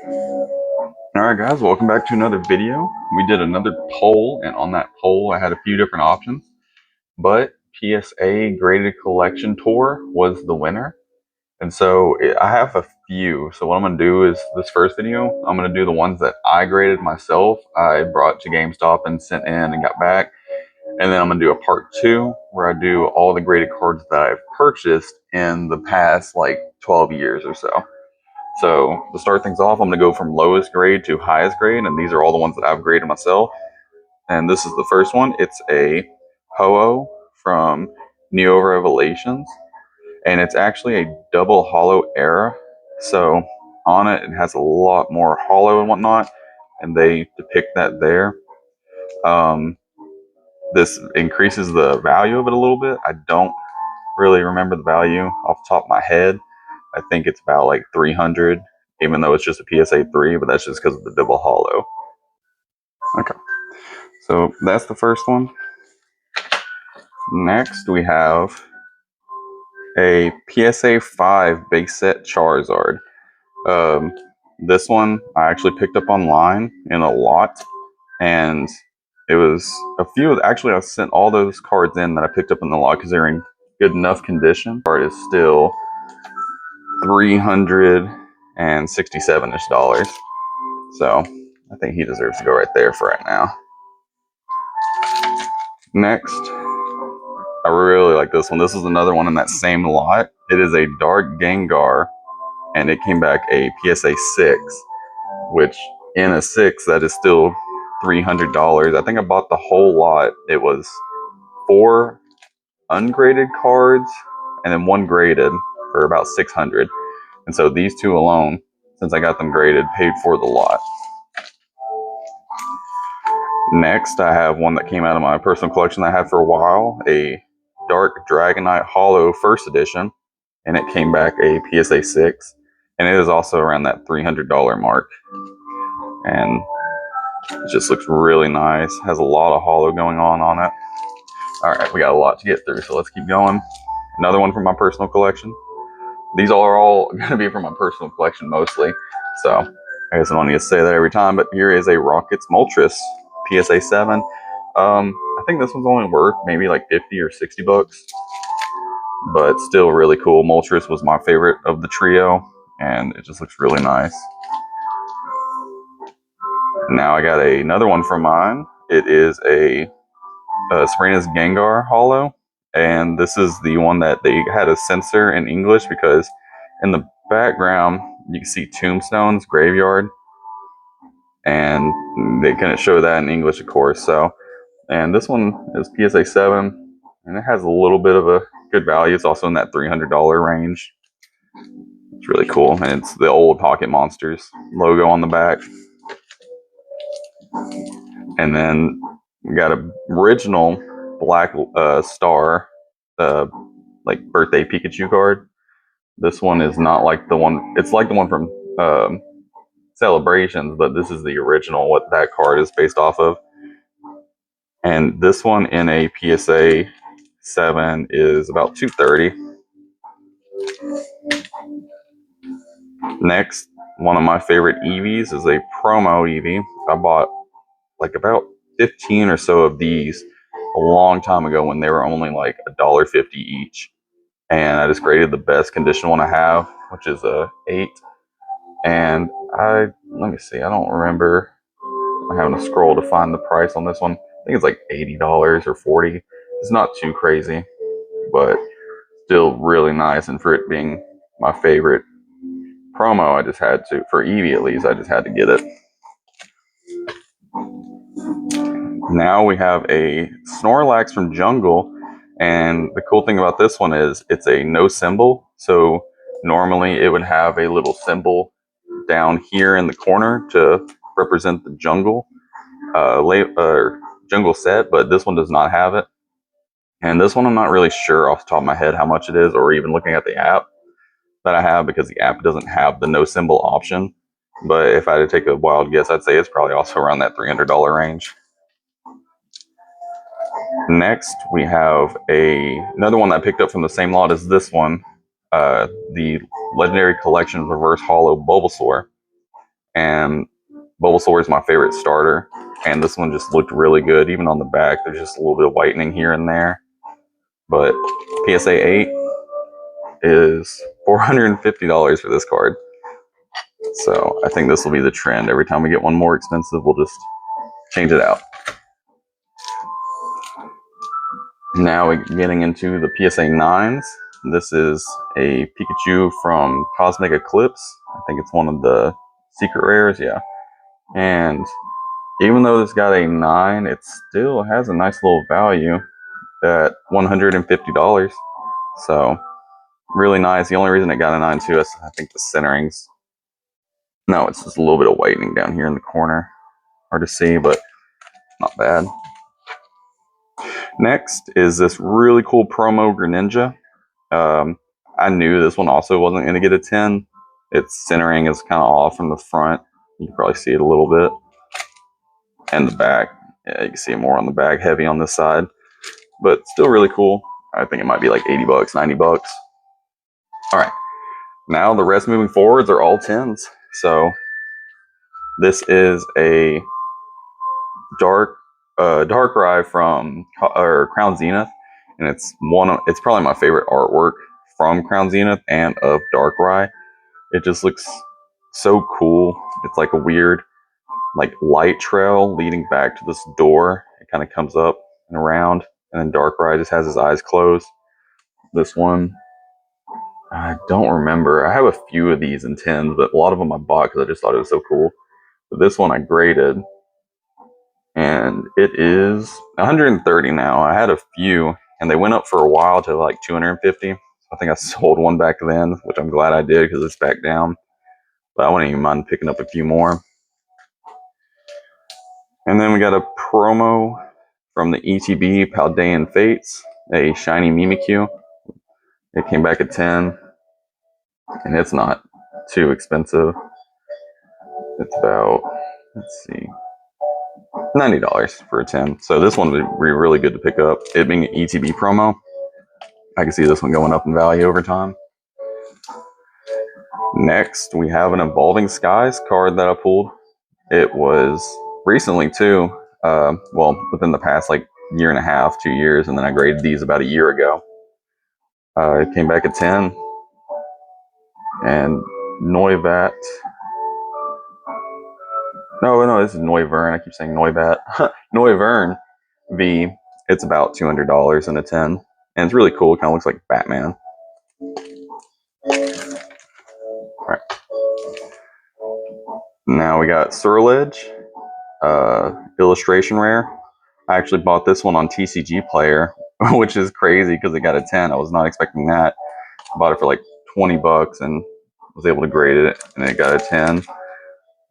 Alright guys, welcome back to another video. We did another poll, and on that poll I had a few different options, but PSA Graded Collection Tour was the winner. And so I have a few. So what I'm going to do is this first video, I'm going to do the ones that I graded myself. I brought to GameStop and sent in and got back. And then I'm going to do a part two where I do all the graded cards that I've purchased in the past like 12 years or so. So to start things off, I'm going to go from lowest grade to highest grade, and these are all the ones that I've graded myself. And this is the first one. It's a Ho-Oh from Neo Revelations, and it's actually a double hollow era. So on it, it has a lot more hollow and whatnot, and they depict that there. This increases the value of it a little bit. I don't really remember the value off the top of my head. I think it's about like 300, even though it's just a PSA 3, but that's just because of the double hollow. Okay, so that's the first one. Next, we have a PSA 5 base set Charizard. This one I actually picked up online in a lot, and it was a few. Actually, I sent all those cards in that I picked up in the lot because they're in good enough condition. The card is still $367-ish. So I think he deserves to go right there for right now. Next, I really like this one. This is another one in that same lot. It is a Dark Gengar, and it came back a PSA 6, which in a 6, that is still $300. I think I bought the whole lot. It was 4 ungraded cards and then 1 graded for about $600. And so these two alone, since I got them graded, paid for the lot. Next, I have one that came out of my personal collection that I had for a while, a Dark Dragonite Hollow First Edition, and it came back a PSA 6, and it is also around that $300 mark. And it just looks really nice. Has a lot of hollow going on it. Alright, we got a lot to get through, so let's keep going. Another one from my personal collection. These are all going to be from my personal collection mostly, so I guess I don't need to say that every time, but here is a Rockets Moltres PSA 7. I think this one's only worth maybe like 50 or 60 bucks, but still really cool. Moltres was my favorite of the trio, and it just looks really nice. Now I got another one from mine. It is a Serena's Gengar Hollow, and this is the one that they had a censor in English because in the background you can see tombstones, graveyard, and they couldn't show that in English, of course. So, and this one is PSA 7, and it has a little bit of a good value. It's also in that $300 range. It's really cool, and it's the old Pocket Monsters logo on the back. And then we got a original Black Star, like birthday Pikachu card. This one is not like the one. It's like the one from Celebrations, but this is the original. What that card is based off of. And this one in a PSA 7 is about $230. Next, one of my favorite Eevees is a promo Eevee. I bought like about 15 or so of these a long time ago when they were only like $1.50 each. And I just graded the best condition one I have, which is a 8. And let me see, I don't remember. I'm having to scroll to find the price on this one. I think it's like $80 or $40. It's not too crazy, but still really nice. And for it being my favorite promo, I just had to, for Eevee at least, I just had to get it. Now we have a Snorlax from Jungle, and the cool thing about this one is it's a no symbol. So normally it would have a little symbol down here in the corner to represent the jungle jungle set, but this one does not have it. And this one I'm not really sure off the top of my head how much it is, or even looking at the app that I have, because the app doesn't have the no symbol option. But if I had to take a wild guess, I'd say it's probably also around that $300 range. Next, we have another one that I picked up from the same lot as this one, the Legendary Collection Reverse Hollow Bulbasaur. And Bulbasaur is my favorite starter, and this one just looked really good. Even on the back, there's just a little bit of whitening here and there. But PSA 8 is $450 for this card. So I think this will be the trend. Every time we get one more expensive, we'll just change it out. Now we're getting into the PSA 9s. This is a Pikachu from Cosmic Eclipse. I think it's one of the secret rares, yeah. And even though this got a 9, it still has a nice little value at $150. So really nice. The only reason it got a 9 too is I think the centering's, no, it's just a little bit of whitening down here in the corner. Hard to see, but not bad. Next is this really cool promo Greninja. I knew this one also wasn't going to get a 10. Its centering is kind of off from the front. You can probably see it a little bit. And the back. Yeah, you can see it more on the back, heavy on this side. But still really cool. I think it might be like 80 bucks, 90 bucks. All right. Now the rest moving forwards are all 10s. So this is a Darkrai from Crown Zenith, and it's probably my favorite artwork from Crown Zenith and of Darkrai. It just looks so cool. It's like a weird like light trail leading back to this door. It kind of comes up and around, and then Darkrai just has his eyes closed. This one, I don't remember. I have a few of these in 10s, but a lot of them I bought because I just thought it was so cool. But this one I graded, and it is 130 now. I had a few, and they went up for a while to like 250. I think I sold one back then, which I'm glad I did because it's back down. But I wouldn't even mind picking up a few more. And then we got a promo from the ETB Paldean Fates, a shiny Mimikyu. It came back at 10, and it's not too expensive. It's about, let's see, $90 for a 10. So this one would be really good to pick up. It being an ETB promo, I can see this one going up in value over time. Next, we have an Evolving Skies card that I pulled. It was recently too, well, within the past like year and a half, 2 years, and then I graded these about a year ago. It came back at 10, and Noivat. No, this is Noivern. I keep saying Noivat. Noivern V. It's about $200 in a 10, and it's really cool. It kind of looks like Batman. All right. Now we got Surledge, illustration rare. I actually bought this one on TCG Player, which is crazy because it got a 10. I was not expecting that. I bought it for like 20 bucks and was able to grade it, and it got a 10.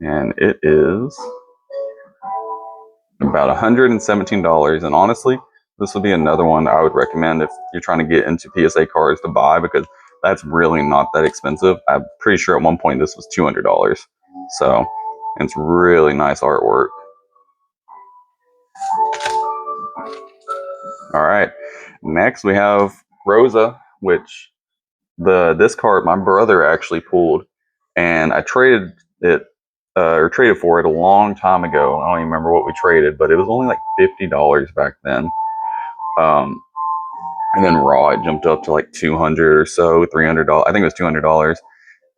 And it is about $117. And honestly, this would be another one I would recommend if you're trying to get into PSA cards to buy, because that's really not that expensive. I'm pretty sure at one point this was $200. So it's really nice artwork. All right. Next we have Rosa, which this card my brother actually pulled, and I traded it traded for it a long time ago. I don't even remember what we traded, but it was only like $50 back then. And then raw, it jumped up to like $200 or so, $300. I think it was $200.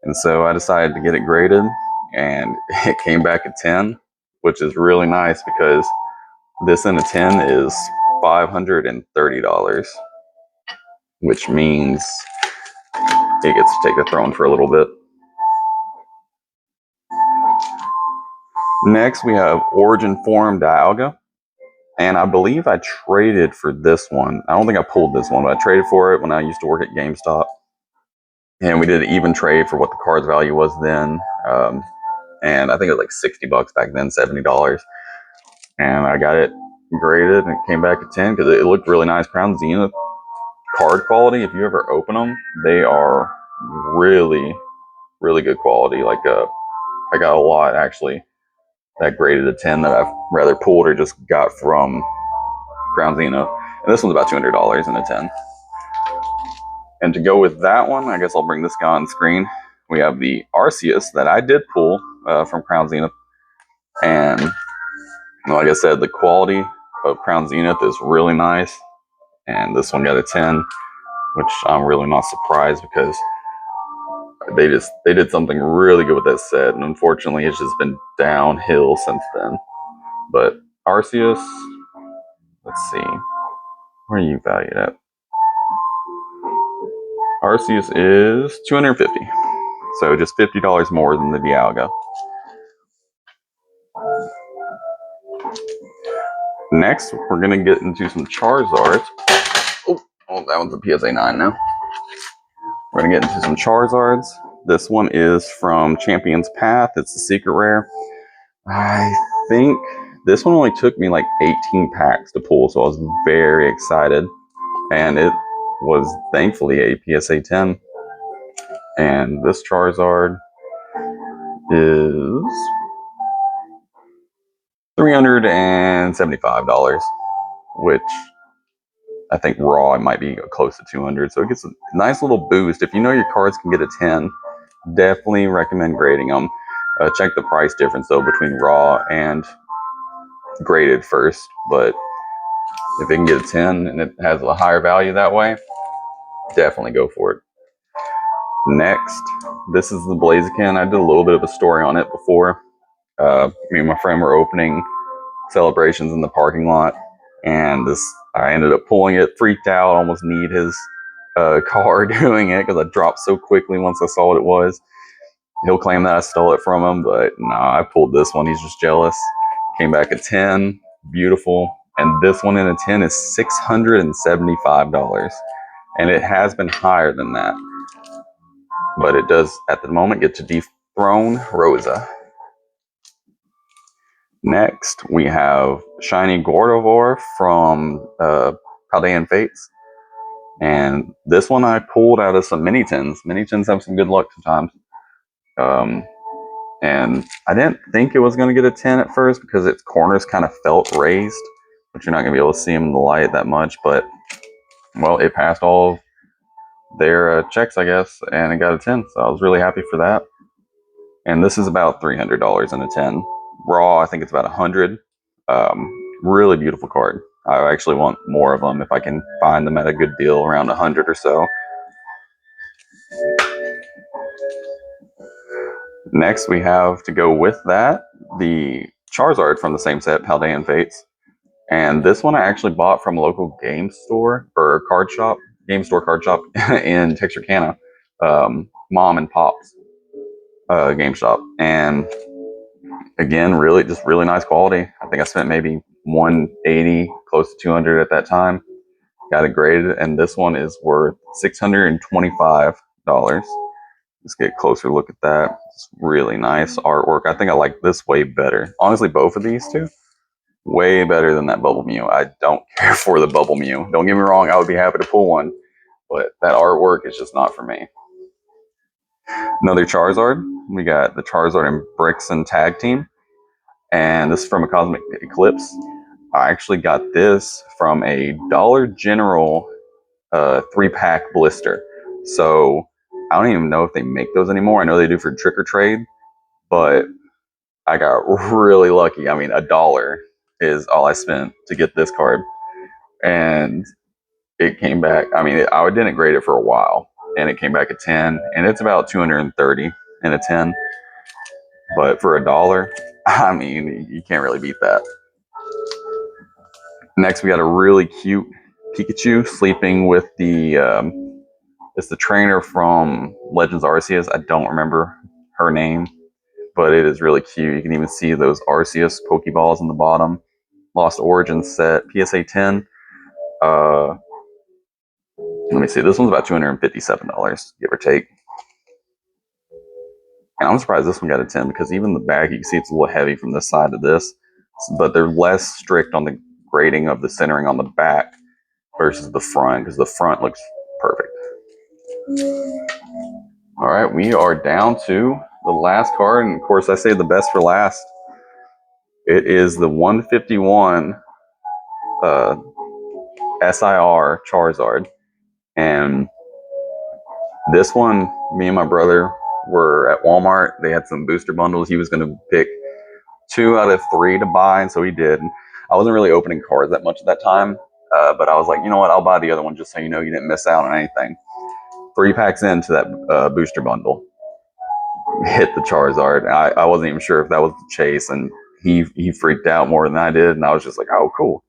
And so I decided to get it graded, and it came back at 10, which is really nice because this in a 10 is $530, which means it gets to take the throne for a little bit. Next, we have Origin Form Dialga, and I believe I traded for this one. I don't think I pulled this one, but I traded for it when I used to work at GameStop, and we did an even trade for what the card's value was then, and I think it was like 60 bucks back then, $70, and I got it graded, and it came back at 10 because it looked really nice. Crown Zenith card quality, if you ever open them, they are really, really good quality. Like I got a lot actually that graded a 10 that I've rather pulled or just got from Crown Zenith. And this one's about $200 in a 10. And to go with that one, I guess I'll bring this guy on screen. We have the Arceus that I did pull. from Crown Zenith. And like I said, the quality of Crown Zenith is really nice. And this one got a 10, which I'm really not surprised because they did something really good with that set. And unfortunately, it's just been downhill since then. But Arceus, let's see, where are you valued at? Arceus is $250, so just $50 more than the Dialga. Next, we're gonna get into some Charizards. Oh, that one's a PSA 9 now. We're gonna get into some Charizards. This one is from Champion's Path. It's a secret rare. I think this one only took me like 18 packs to pull, so I was very excited. And it was thankfully a PSA 10. And this Charizard is $375, which I think raw it might be close to 200. So it gets a nice little boost. If you know your cards can get a 10, definitely recommend grading them. Check the price difference though between raw and graded first. But if it can get a 10 and it has a higher value that way, definitely go for it. Next, this is the Blaziken. I did a little bit of a story on it before. Me and my friend were opening celebrations in the parking lot, and I ended up pulling it, freaked out, almost need his car doing it because I dropped so quickly once I saw what it was. He'll claim that I stole it from him, but no, I pulled this one. He's just jealous. Came back at 10, beautiful. And this one in a 10 is $675. And it has been higher than that. But it does, at the moment, get to dethrone Rosa. Next, we have Shiny Gardevoir from Paldean Fates. And this one I pulled out of some mini tins. Mini tins have some good luck sometimes. And I didn't think it was going to get a 10 at first because its corners kind of felt raised, but you're not going to be able to see them in the light that much. But, well, it passed all of their checks, I guess, and it got a 10. So I was really happy for that. And this is about $300 in a 10. Raw, I think it's about 100. Really beautiful card. I actually want more of them if I can find them at a good deal, around 100 or so. Next, we have, to go with that, the Charizard from the same set, Paldean Fates. And this one I actually bought from a local game store or card shop, game store card shop in Texarkana, Mom and Pop's game shop. And again, really nice quality. I think I spent maybe $180, close to $200 at that time. Got it graded, and this one is worth $625. Let's get a closer look at that. It's really nice artwork. I think I like this way better. Honestly, both of these two, way better than that Bubble Mew. I don't care for the Bubble Mew. Don't get me wrong, I would be happy to pull one, but that artwork is just not for me. Another Charizard. We got the Charizard and Brixton Tag Team, and this is from a Cosmic Eclipse. I actually got this from a Dollar General 3-pack blister. So I don't even know if they make those anymore. I know they do for Trick or Trade, but I got really lucky. I mean, $1 is all I spent to get this card, and it came back. I mean, I didn't grade it for a while, and it came back at 10, and it's about 230 in a 10. But for $1, I mean, you can't really beat that. Next, we got a really cute Pikachu sleeping with it's the trainer from Legends Arceus. I don't remember her name, but it is really cute. You can even see those Arceus Pokeballs in the bottom. Lost Origins set, PSA 10. Let me see. This one's about $257, give or take. And I'm surprised this one got a 10 because even the back, you can see it's a little heavy from this side to this, but they're less strict on the grading of the centering on the back versus the front, because the front looks perfect. All right, we are down to the last card, and of course I saved the best for last. It is the 151 SIR Charizard, and this one, me and my brother were at Walmart. They had some booster bundles. He was going to pick 2 out of 3 to buy, and so he did. I wasn't really opening cards that much at that time, but I was like, you know what, I'll buy the other one just so you know you didn't miss out on anything. 3 packs into that booster bundle, hit the Charizard. I wasn't even sure if that was the chase, and he freaked out more than I did, and I was just like, oh, cool.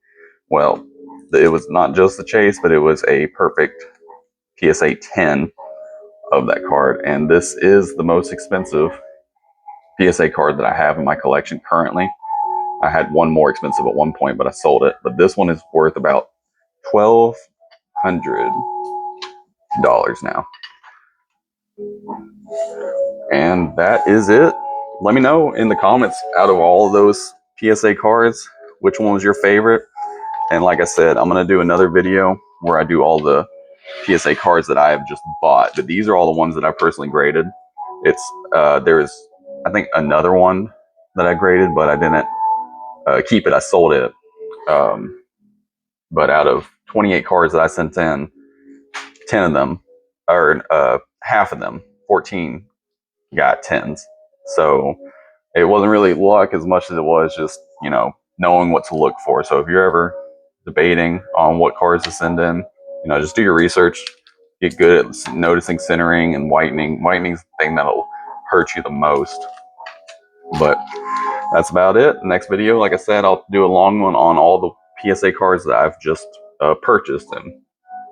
Well, it was not just the chase, but it was a perfect PSA 10 of that card, and this is the most expensive PSA card that I have in my collection currently. I had one more expensive at one point, but I sold it. But this one is worth about $1,200 now. And that is it. Let me know in the comments, out of all of those PSA cards, which one was your favorite. And like I said, I'm going to do another video where I do all the PSA cards that I have just bought. But these are all the ones that I personally graded. There's, I think, another one that I graded, but I didn't keep it. I sold it. But out of 28 cards that I sent in, 10 of them, or half of them, 14 got 10s. So it wasn't really luck as much as it was just, you know, knowing what to look for. So if you're ever debating on what cards to send in, you know, just do your research. Get good at noticing centering and whitening. Whitening's the thing that'll hurt you the most. But that's about it. Next video, like I said, I'll do a long one on all the PSA cards that I've just purchased, and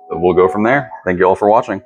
we'll go from there. Thank you all for watching.